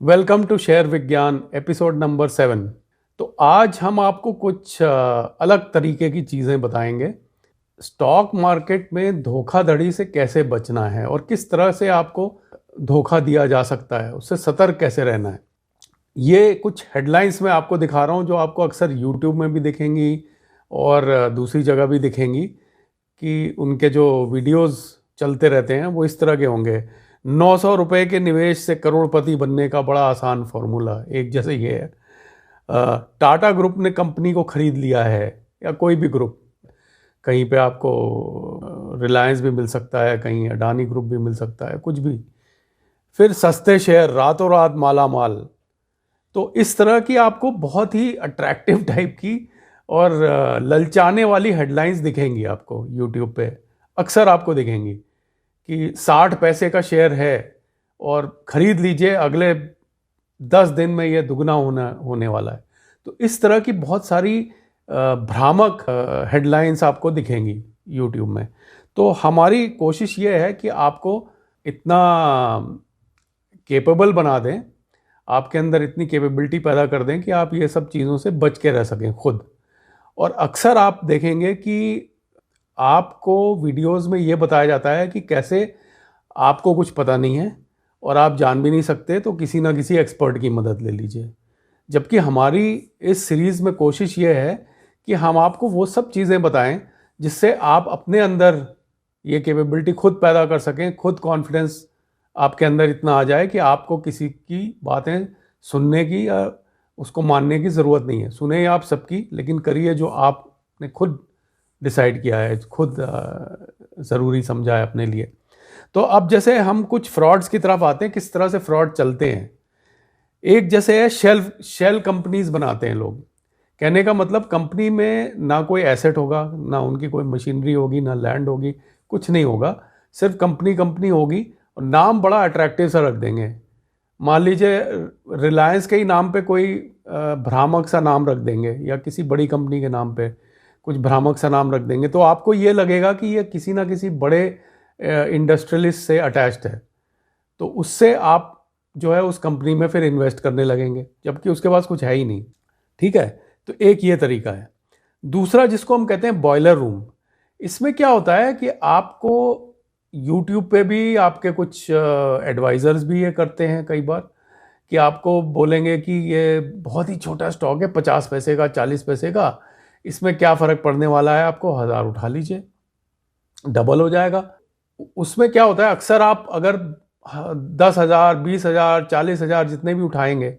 Welcome to share विज्ञान episode number 7। तो आज हम आपको कुछ अलग तरीके की चीज़ें बताएंगे। स्टॉक मार्केट में धोखाधड़ी से कैसे बचना है और किस तरह से आपको धोखा दिया जा सकता है, उससे सतर्क कैसे रहना है। ये कुछ हेडलाइंस मैं आपको दिखा रहा हूँ जो आपको अक्सर यूट्यूब में भी दिखेंगी और दूसरी जगह भी दिखेंगी कि उनके जो वीडियोस चलते रहते हैं वो इस तरह के होंगे। 900 रुपए के निवेश से करोड़पति बनने का बड़ा आसान फॉर्मूला। एक जैसे ये है, टाटा ग्रुप ने कंपनी को खरीद लिया है, या कोई भी ग्रुप, कहीं पे आपको रिलायंस भी मिल सकता है, कहीं अडानी ग्रुप भी मिल सकता है, कुछ भी। फिर सस्ते शेयर, रातों रात माला माल। तो इस तरह की आपको बहुत ही अट्रैक्टिव टाइप की और ललचाने वाली हेडलाइंस दिखेंगी आपको यूट्यूब पे, अक्सर आपको दिखेंगी कि 60 पैसे का शेयर है और ख़रीद लीजिए, अगले 10 दिन में ये दुगना होने वाला है। तो इस तरह की बहुत सारी भ्रामक हेडलाइंस आपको दिखेंगी यूट्यूब में। तो हमारी कोशिश ये है कि आपको इतना कैपेबल बना दें, आपके अंदर इतनी कैपेबिलिटी पैदा कर दें कि आप ये सब चीज़ों से बच के रह सकें खुद। और अक्सर आप देखेंगे कि आपको वीडियोस में ये बताया जाता है कि कैसे आपको कुछ पता नहीं है और आप जान भी नहीं सकते, तो किसी ना किसी एक्सपर्ट की मदद ले लीजिए। जबकि हमारी इस सीरीज़ में कोशिश ये है कि हम आपको वो सब चीज़ें बताएं जिससे आप अपने अंदर ये कैपेबिलिटी खुद पैदा कर सकें, खुद कॉन्फिडेंस आपके अंदर इतना आ जाए कि आपको किसी की बातें सुनने की या उसको मानने की ज़रूरत नहीं है। सुने आप सबकी, लेकिन करिए जो आपने खुद डिसाइड किया है, खुद ज़रूरी समझा है अपने लिए। तो अब जैसे हम कुछ फ्रॉड्स की तरफ आते हैं, किस तरह से फ्रॉड चलते हैं। एक जैसे है शेल कंपनीज बनाते हैं लोग। कहने का मतलब, कंपनी में ना कोई एसेट होगा, ना उनकी कोई मशीनरी होगी, ना लैंड होगी, कुछ नहीं होगा, सिर्फ कंपनी होगी और नाम बड़ा अट्रैक्टिव सा रख देंगे। मान लीजिए रिलायंस के ही नाम पे कोई भ्रामक सा नाम रख देंगे, या किसी बड़ी कंपनी के नाम पे कुछ भ्रामक सा नाम रख देंगे, तो आपको ये लगेगा कि ये किसी ना किसी बड़े इंडस्ट्रियलिस्ट से अटैच्ड है। तो उससे आप जो है उस कंपनी में फिर इन्वेस्ट करने लगेंगे, जबकि उसके पास कुछ है ही नहीं। ठीक है, तो एक ये तरीका है। दूसरा, जिसको हम कहते हैं बॉयलर रूम। इसमें क्या होता है कि आपको यूट्यूब पे भी आपके कुछ एडवाइज़र्स भी ये करते हैं कई बार, कि आपको बोलेंगे कि ये बहुत ही छोटा स्टॉक है, 50 पैसे का, 40 पैसे का, इसमें क्या फ़र्क पड़ने वाला है, आपको 1000 उठा लीजिए, डबल हो जाएगा। उसमें क्या होता है, अक्सर आप अगर 10,000, 20,000, 40,000 जितने भी उठाएंगे,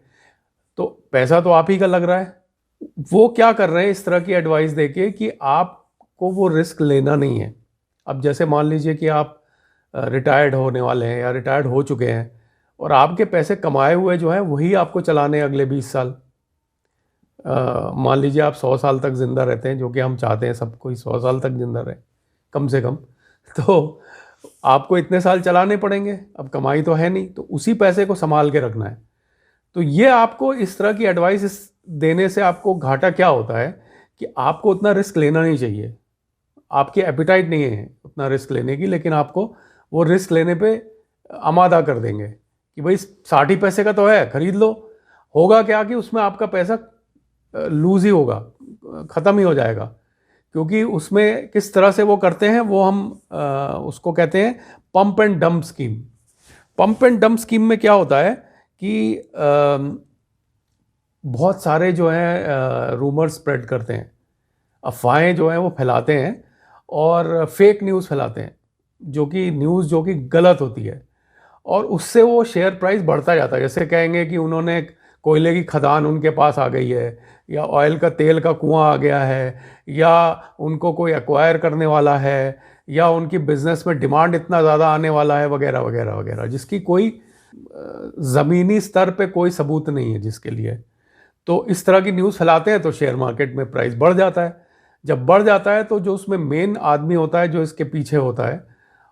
तो पैसा तो आप ही का लग रहा है। वो क्या कर रहे हैं इस तरह की एडवाइस देके कि आपको वो रिस्क लेना नहीं है। अब जैसे मान लीजिए कि आप रिटायर्ड होने वाले हैं या रिटायर्ड हो चुके हैं, और आपके पैसे कमाए हुए जो हैं वही आपको चलाने अगले 20 साल। मान लीजिए आप 100 साल तक ज़िंदा रहते हैं, जो कि हम चाहते हैं सब कोई 100 साल तक ज़िंदा रहे कम से कम, तो आपको इतने साल चलाने पड़ेंगे। अब कमाई तो है नहीं, तो उसी पैसे को संभाल के रखना है। तो ये आपको इस तरह की एडवाइस देने से आपको घाटा क्या होता है कि आपको उतना रिस्क लेना नहीं चाहिए। आपकी एपिटाइट नहीं है उतना रिस्क लेने की, लेकिन आपको वो रिस्क लेने पे आमादा कर देंगे कि भाई 60 पैसे का तो है, खरीद लो। होगा क्या कि उसमें आपका पैसा लूज ही होगा, ख़त्म ही हो जाएगा। क्योंकि उसमें किस तरह से वो करते हैं, वो हम उसको कहते हैं pump and dump scheme. Pump and dump scheme में क्या होता है कि बहुत सारे जो हैं रूमर स्प्रेड करते हैं, अफवाहें जो हैं वो फैलाते हैं और फेक न्यूज़ फैलाते हैं, जो कि गलत होती है, और उससे वो शेयर प्राइस बढ़ता जाता है। जैसे कहेंगे कि उन्होंने कोयले की खदान उनके पास आ गई है, या ऑयल का तेल का कुआं आ गया है, या उनको कोई एक्वायर करने वाला है, या उनकी बिजनेस में डिमांड इतना ज़्यादा आने वाला है, वगैरह वगैरह वगैरह, जिसकी कोई ज़मीनी स्तर पे कोई सबूत नहीं है जिसके लिए। तो इस तरह की न्यूज़ फैलाते हैं तो शेयर मार्केट में प्राइस बढ़ जाता है। जब बढ़ जाता है तो जो उसमें मेन आदमी होता है, जो इसके पीछे होता है,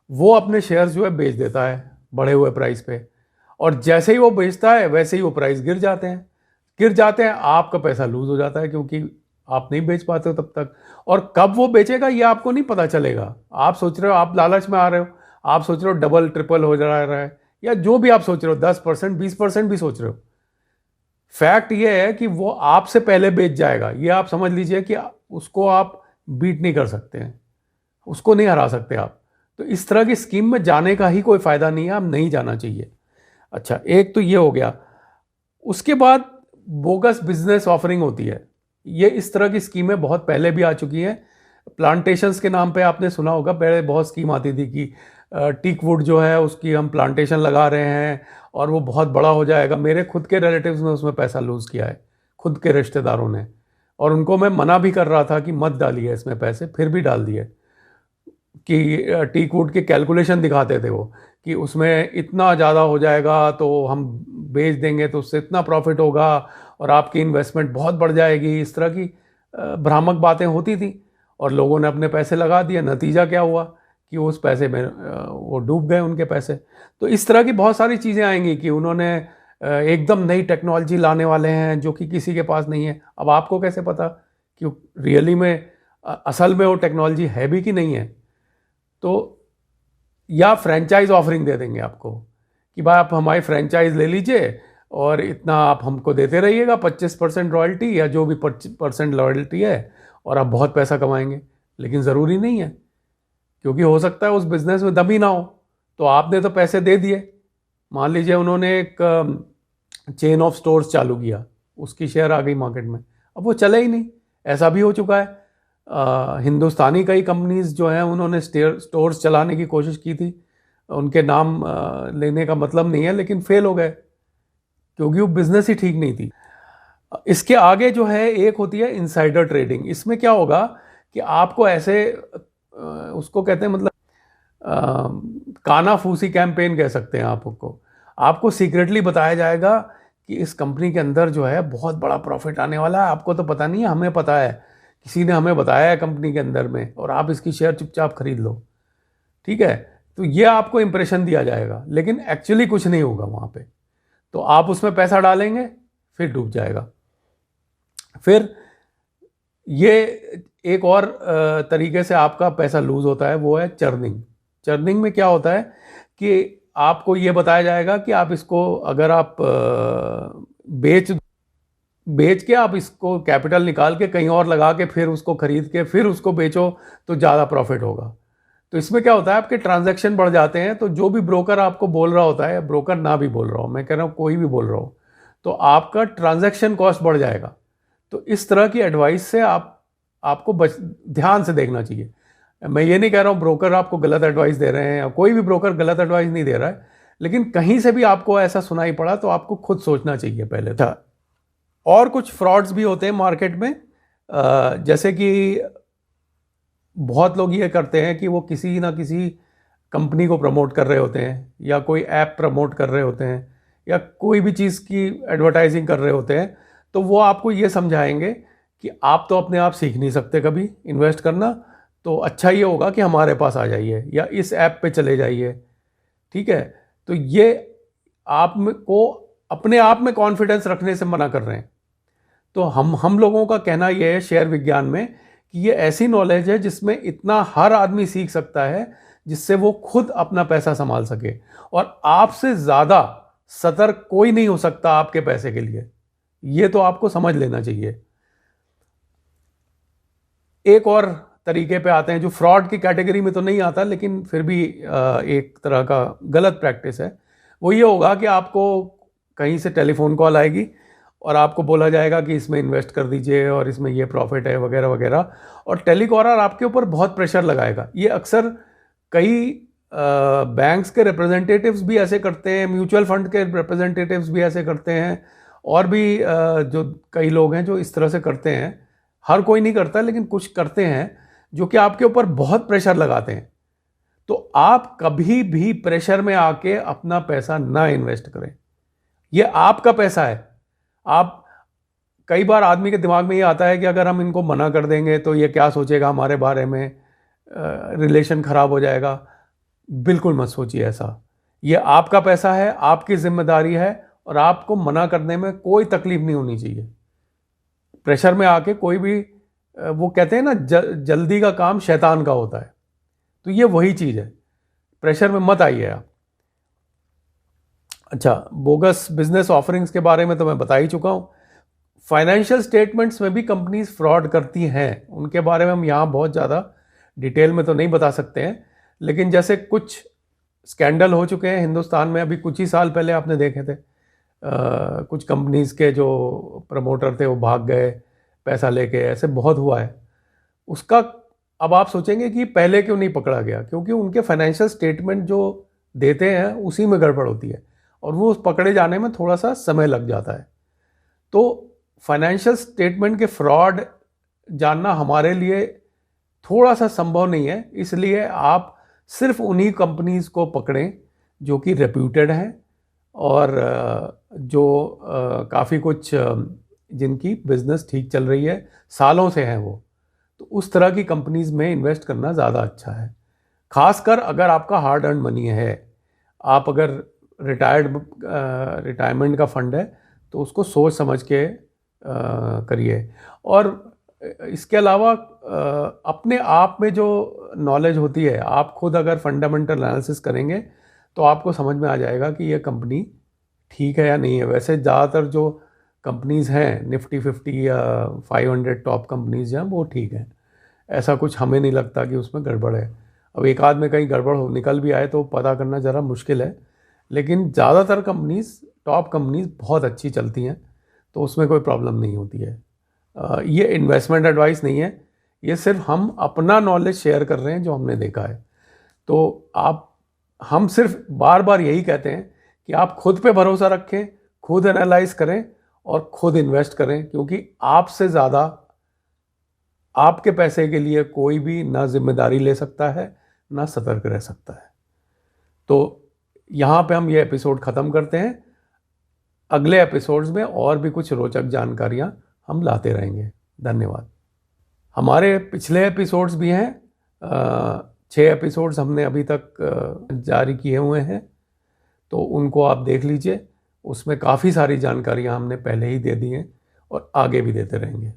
वो अपने शेयर्स जो है बेच देता है बढ़े हुए प्राइस पे, और जैसे ही वो बेचता है वैसे ही वो प्राइस गिर जाते हैं, आपका पैसा लूज हो जाता है, क्योंकि आप नहीं बेच पाते हो तब तक। और कब वो बेचेगा ये आपको नहीं पता चलेगा। आप सोच रहे हो, आप लालच में आ रहे हो, आप सोच रहे हो डबल ट्रिपल हो जा रहा है, या जो भी आप सोच रहे हो, 10%, 20% भी सोच रहे हो, फैक्ट ये है कि वो आपसे पहले बेच जाएगा, ये आप समझ लीजिए कि उसको आप बीट नहीं कर सकते हैं, उसको नहीं हरा सकते आप। तो इस तरह की स्कीम में जाने का ही कोई फ़ायदा नहीं है, आप नहीं जाना चाहिए। अच्छा, एक तो ये हो गया। उसके बाद बोगस बिजनेस ऑफरिंग होती है। ये इस तरह की स्कीमें बहुत पहले भी आ चुकी हैं। प्लांटेशंस के नाम पे आपने सुना होगा, पहले बहुत स्कीम आती थी कि टीक वुड जो है उसकी हम प्लांटेशन लगा रहे हैं और वो बहुत बड़ा हो जाएगा। मेरे खुद के रिलेटिव्स ने उसमें पैसा लूज़ किया है, खुद के रिश्तेदारों ने, और उनको मैं मना भी कर रहा था कि मत डालिए इसमें पैसे, फिर भी डाल दिए। कि टीक वुड के कैलकुलेशन दिखाते थे वो, कि उसमें इतना ज़्यादा हो जाएगा तो हम बेच देंगे तो उससे इतना प्रॉफिट होगा और आपकी इन्वेस्टमेंट बहुत बढ़ जाएगी। इस तरह की भ्रामक बातें होती थी और लोगों ने अपने पैसे लगा दिए। नतीजा क्या हुआ कि उस पैसे में वो डूब गए उनके पैसे। तो इस तरह की बहुत सारी चीज़ें आएंगी कि उन्होंने एकदम नई टेक्नोलॉजी लाने वाले हैं जो कि किसी के पास नहीं है। अब आपको कैसे पता कि रियली में असल में वो टेक्नोलॉजी है भी कि नहीं है? तो या फ्रेंचाइज ऑफरिंग दे देंगे आपको कि भाई आप हमारी फ्रेंचाइज ले लीजिए और इतना आप हमको देते रहिएगा, 25% रॉयल्टी या जो भी 25% रॉयल्टी है, और आप बहुत पैसा कमाएंगे। लेकिन ज़रूरी नहीं है, क्योंकि हो सकता है उस बिज़नेस में दम ही ना हो। तो आपने तो पैसे दे दिए, मान लीजिए उन्होंने एक चेन ऑफ स्टोर्स चालू किया, उसकी शेयर आ गई मार्केट में, अब वो चले ही नहीं। ऐसा भी हो चुका है। हिंदुस्तानी कई कंपनीज जो हैं उन्होंने स्टोर्स चलाने की कोशिश की थी, उनके नाम लेने का मतलब नहीं है, लेकिन फेल हो गए क्योंकि वो बिजनेस ही ठीक नहीं थी। इसके आगे जो है एक होती है इनसाइडर ट्रेडिंग। इसमें क्या होगा कि आपको ऐसे उसको कहते हैं, मतलब कानाफूसी कैंपेन कह सकते हैं आपको। आपको सीक्रेटली बताया जाएगा कि इस कंपनी के अंदर जो है बहुत बड़ा प्रॉफिट आने वाला है, आपको तो पता नहीं है, हमें पता है, किसी ने हमें बताया है कंपनी के अंदर में, और आप इसकी शेयर चुपचाप खरीद लो। ठीक है, तो ये आपको इंप्रेशन दिया जाएगा, लेकिन एक्चुअली कुछ नहीं होगा वहाँ पे। तो आप उसमें पैसा डालेंगे, फिर डूब जाएगा। फिर ये एक और तरीके से आपका पैसा लूज होता है, वो है चर्निंग। चर्निंग में क्या होता है कि आपको ये बताया जाएगा कि आप इसको अगर आप बेच के आप इसको कैपिटल निकाल के कहीं और लगा के फिर उसको खरीद के फिर उसको बेचो तो ज़्यादा प्रॉफिट होगा। तो इसमें क्या होता है, आपके ट्रांजैक्शन बढ़ जाते हैं। तो जो भी ब्रोकर आपको बोल रहा होता है, ब्रोकर ना भी बोल रहा हो, मैं कह रहा हूँ कोई भी बोल रहा हो, तो आपका ट्रांजैक्शन कॉस्ट बढ़ जाएगा। तो इस तरह की एडवाइस से आपको ध्यान से देखना चाहिए। मैं ये नहीं कह रहा हूँ ब्रोकर आपको गलत एडवाइस दे रहे हैं, या कोई भी ब्रोकर गलत एडवाइस नहीं दे रहा है, लेकिन कहीं से भी आपको ऐसा सुनाई पड़ा तो आपको खुद सोचना चाहिए पहले था। और कुछ फ्रॉड्स भी होते हैं मार्केट में, जैसे कि बहुत लोग ये करते हैं कि वो किसी ना किसी कंपनी को प्रमोट कर रहे होते हैं, या कोई ऐप प्रमोट कर रहे होते हैं, या कोई भी चीज़ की एडवर्टाइजिंग कर रहे होते हैं। तो वो आपको ये समझाएंगे कि आप तो अपने आप सीख नहीं सकते कभी इन्वेस्ट करना, तो अच्छा ये होगा कि हमारे पास आ जाइए या इस ऐप पे चले जाइए। ठीक है, तो ये आप को अपने आप में कॉन्फिडेंस रखने से मना कर रहे हैं। तो हम लोगों का कहना यह है शेयर विज्ञान में कि ये ऐसी नॉलेज है जिसमें इतना हर आदमी सीख सकता है, जिससे वो खुद अपना पैसा संभाल सके, और आपसे ज़्यादा सतर्क कोई नहीं हो सकता आपके पैसे के लिए। ये तो आपको समझ लेना चाहिए। एक और तरीके पे आते हैं जो फ्रॉड की कैटेगरी में तो नहीं आता, लेकिन फिर भी एक तरह का गलत प्रैक्टिस है। वो ये होगा कि आपको कहीं से टेलीफोन कॉल आएगी और आपको बोला जाएगा कि इसमें इन्वेस्ट कर दीजिए और इसमें ये प्रॉफिट है वगैरह वगैरह, और टेलीकॉलर आपके ऊपर बहुत प्रेशर लगाएगा। ये अक्सर कई बैंक्स के रिप्रेजेंटेटिव्स भी ऐसे करते हैं, म्यूचुअल फंड के रिप्रेजेंटेटिव्स भी ऐसे करते हैं, और भी जो कई लोग हैं जो इस तरह से करते हैं। हर कोई नहीं करता, लेकिन कुछ करते हैं जो कि आपके ऊपर बहुत प्रेशर लगाते हैं। तो आप कभी भी प्रेशर में आके अपना पैसा ना इन्वेस्ट करें। ये आपका पैसा है। आप कई बार आदमी के दिमाग में ये आता है कि अगर हम इनको मना कर देंगे तो ये क्या सोचेगा हमारे बारे में, रिलेशन खराब हो जाएगा। बिल्कुल मत सोचिए ऐसा। ये आपका पैसा है, आपकी जिम्मेदारी है, और आपको मना करने में कोई तकलीफ नहीं होनी चाहिए। प्रेशर में आके कोई भी, वो कहते हैं ना जल्दी का काम शैतान का होता है, तो ये वही चीज़ है। प्रेशर में मत आइए आप। अच्छा, बोगस बिजनेस ऑफरिंग्स के बारे में तो मैं बता ही चुका हूँ। फाइनेंशियल स्टेटमेंट्स में भी कंपनीज फ्रॉड करती हैं, उनके बारे में हम यहाँ बहुत ज़्यादा डिटेल में तो नहीं बता सकते हैं, लेकिन जैसे कुछ स्कैंडल हो चुके हैं हिंदुस्तान में, अभी कुछ ही साल पहले आपने देखे थे, कुछ कंपनीज के जो प्रमोटर थे वो भाग गए पैसा लेके, ऐसे बहुत हुआ है उसका। अब आप सोचेंगे कि पहले क्यों नहीं पकड़ा गया, क्योंकि उनके फाइनेंशियल स्टेटमेंट जो देते हैं उसी में गड़बड़ होती है और वो पकड़े जाने में थोड़ा सा समय लग जाता है। तो फाइनेंशियल स्टेटमेंट के फ्रॉड जानना हमारे लिए थोड़ा सा संभव नहीं है, इसलिए आप सिर्फ उन्हीं कंपनीज को पकड़ें जो कि रेप्यूटेड हैं और जो काफ़ी कुछ जिनकी बिजनेस ठीक चल रही है, सालों से हैं वो, तो उस तरह की कंपनीज में इन्वेस्ट करना ज़्यादा अच्छा है। खासकर अगर आपका हार्ड अर्न मनी है, आप अगर रिटायरमेंट का फंड है तो उसको सोच समझ के करिए। और इसके अलावा अपने आप में जो नॉलेज होती है, आप खुद अगर फंडामेंटल एनालिसिस करेंगे तो आपको समझ में आ जाएगा कि ये कंपनी ठीक है या नहीं है। वैसे ज़्यादातर जो कंपनीज़ हैं निफ्टी 50 या 500 टॉप कंपनीज हैं वो ठीक हैं, ऐसा कुछ हमें नहीं लगता कि उसमें गड़बड़ है। अब एक आध में कहीं गड़बड़ हो निकल भी आए तो पता करना ज़रा मुश्किल है, लेकिन ज़्यादातर कंपनीज, टॉप कंपनीज बहुत अच्छी चलती हैं, तो उसमें कोई प्रॉब्लम नहीं होती है। ये इन्वेस्टमेंट एडवाइस नहीं है, ये सिर्फ हम अपना नॉलेज शेयर कर रहे हैं जो हमने देखा है। तो हम सिर्फ बार बार यही कहते हैं कि आप खुद पे भरोसा रखें, खुद एनालाइज करें और खुद इन्वेस्ट करें, क्योंकि आपसे ज़्यादा आपके पैसे के लिए कोई भी ना जिम्मेदारी ले सकता है ना सतर्क रह सकता है। तो यहाँ पे हम ये एपिसोड ख़त्म करते हैं। अगले एपिसोड्स में और भी कुछ रोचक जानकारियाँ हम लाते रहेंगे। धन्यवाद। हमारे पिछले एपिसोड्स भी हैं, 6 एपिसोड्स हमने अभी तक जारी किए हुए हैं, तो उनको आप देख लीजिए। उसमें काफ़ी सारी जानकारियाँ हमने पहले ही दे दी हैं और आगे भी देते रहेंगे।